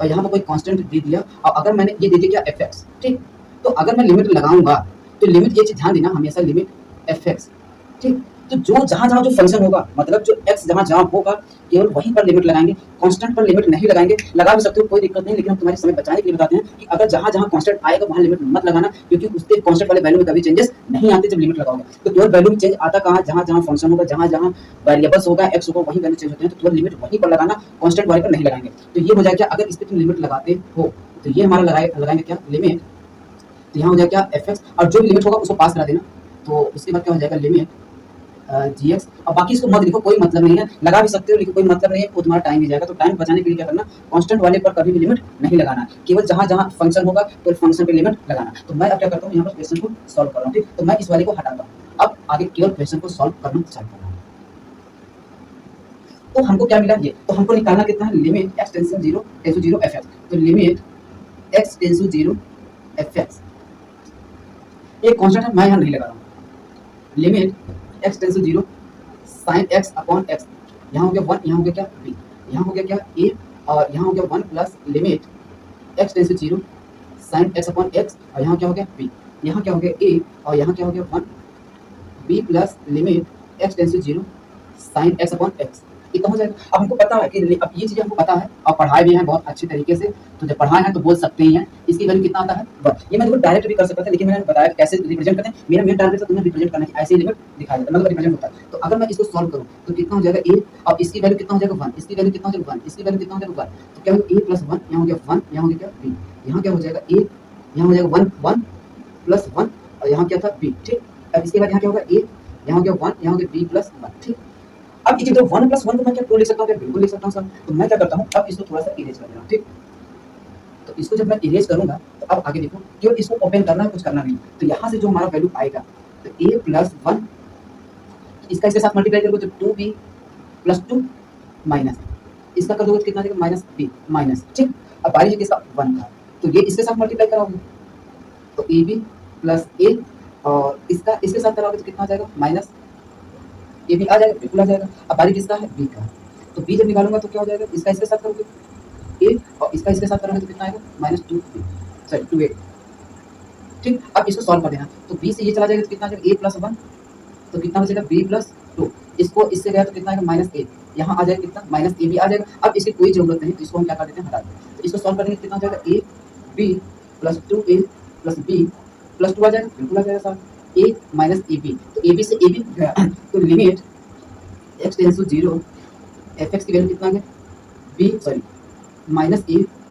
और यहाँ पर कोई कांस्टेंट दे दिया और अगर मैंने ये दे दिया क्या एफ एक्स, ठीक। तो अगर मैं लिमिट लगाऊंगा तो लिमिट, ये चीज ध्यान देना हमेशा, लिमिट एफ एक्स, ठीक। तो जो जहां जहां जो फंक्शन होगा, मतलब जो एक्स जहां जहां होगा, केवल वहीं पर लिमिट लगाएंगे, कांस्टेंट पर लिमिट नहीं लगाएंगे। लगा भी सकते हो, कोई दिक्कत नहीं, लेकिन हम तुम्हारे समय बचाने के लिए बताते हैं कि अगर जहां जहां कांस्टेंट आएगा वहां लिमिट मत लगाना, क्योंकि उसके कांस्टेंट वाले वैल्यू में कभी चेंजेस नहीं आते जब लिमिट लगाओगे। तो केवल वैल्यू में चेंज आता कहाँ, जहां जहां फंक्शन होगा, जहां जहां वेरिएबल्स होगा, एक्स होगा, वहीं वैल्यू चेंज होते हैं। तो केवल लिमिट वहीं पर लगाना, कांस्टेंट वाले पर नहीं लगाएंगे। तो ये हो जाएगा, अगर इस पर तुम लिमिट लगाते हो तो ये हमारा लगाएंगे क्या, लिमिट। तो यहाँ हो जाएगा क्या, एफ एक्स, और जो भी लिमिट होगा उसको पास करा देना। तो उसके बाद क्या हो जाएगा, लिमिट जी एक्स। और बाकी इसको मत लिखो, कोई मतलब नहीं है, लगा भी सकते हो लेकिन कोई मतलब नहीं है, वो तुम्हारा टाइम ही जाएगा। तो टाइम बचाने के लिए क्या करना, कांस्टेंट वाले पर कभी भी लिमिट नहीं लगाना, केवल जहां जहां फंक्शन होगा तो फंक्शन पे लिमिट लगाना। तो मैं अब क्या करता हूँ, यहाँ पर क्वेश्चन को सॉल्व कर रहा हूँ, ठीक। तो मैं इस वाले को हटाता हूँ, अब आगे केवल क्वेश्चन को सॉल्व करना चालू करना है। तो हमको क्या मिला, ये तो हमको निकालना कितना है, limit x tends to zero f x. तो limit x tends to zero f x, एक कांस्टेंट है, मैं यहाँ नहीं लगा रहा हूँ। Limit x tends to zero sine x upon x, यहाँ हो गया वन, यहाँ हो गया क्या बी, यहाँ हो गया क्या ए, और यहाँ हो गया one plus limit x tends to zero sine x upon x, और यहाँ क्या हो गया बी, यहाँ क्या हो गया ए, और यहाँ क्या हो गया one B plus limit x tends to zero sine x upon x. इतना हो जाएगा। अब हमको पता है कि अब ये चीजें हमको पता है और पढ़ाए भी हैं बहुत अच्छी तरीके से, तो जब पढ़ाए हैं तो बोल सकते ही हैं। इसकी वैल्यू कितना आता है, बस। ये मैं देखो डायरेक्ट भी कर सकता था, लेकिन मैंने बताया कैसे रिप्रेजेंट करते हैं। मेरा मेन टारगेट था तुम्हें रिप्रेजेंट करना, ऐसे ही लिमिट दिखाया जाता है, मतलब रिप्रेजेंट होता है। तो अगर मैं इसको सॉल्व करूँ तो कितना हो जाएगा ए, और इसकी वैल्यू कितना हो जाएगा वन, इसकी वैल्यू कितना हो जाएगा वन, इसकी वैल्यू कितना हो जाएगा वन। तो क्या होगा, ए प्लस वन, यहाँ हो गया वन, यहाँ हो गया क्या बी, यहाँ क्या हो जाएगा ए, यहाँ हो जाएगा वन वन प्लस वन, और यहाँ क्या था बी, ठीक। अब इसके बाद यहाँ क्या होगा ए, यहाँ हो गया वन, यहाँ हो गया बी प्लस वन, ठीक। अब ये जो वन प्लस वन को मैं क्या टू लिख सकता हूँ, क्या बिल्कुल लिख सकता हूँ सर। तो मैं क्या करता हूँ, अब इसको थोड़ा सा इरेज कर देना, ठीक। तो इसको जब मैं इरेज करूंगा तो अब आगे देखो, केवल इसको ओपन करना है, कुछ करना नहीं। तो यहाँ से जो हमारा वैल्यू आएगा, तो ए प्लस वन, इसका इसके साथ मल्टीप्लाई करोगे तो two b plus two minus, इसका कर दोगे तो कितना देगा, माइनस बी माइनस, ठीक। अब बारी किसका, वन का, तो ये इसके साथ मल्टीप्लाई कराओगे तो ए बी प्लस ए, और इसका इसके साथ कराओगे तो कितना आ जाएगा, माइनस ए बी आ जाएगा, बिल्कुल आ जाएगा। अब बारी किसका है, बी का, तो बी जब निकालूंगा तो क्या हो जाएगा, इसका इसके साथ करोगे ए, और इसका इसके साथ करोगे तो कितना आएगा, minus two B, sorry two A, ठीक। अब इसको सॉल्व कर देना, तो बी से ये चला जाएगा तो कितना आ जाएगा, ए प्लस वन, तो कितना बचेगा बी प्लस टू, इसको इससे गया तो कितना आएगा, माइनस ए, यहाँ आ जाएगा कितना, माइनस ए बी आ जाएगा। अब इसकी कोई जरूरत नहीं, तो इसको हम क्या कर देते हैं, हटा देते हैं। तो इसको सॉल्व करेंगे कितना हो जाएगा, A B plus two A plus B plus two आ जाएगा, बिल्कुल आ जाएगा sir. A minus A B, तो ए बी से ए बी गया, तो limit x tends to zero f x की वैल्यू कितना आ गया, बी सॉरी माइनस ए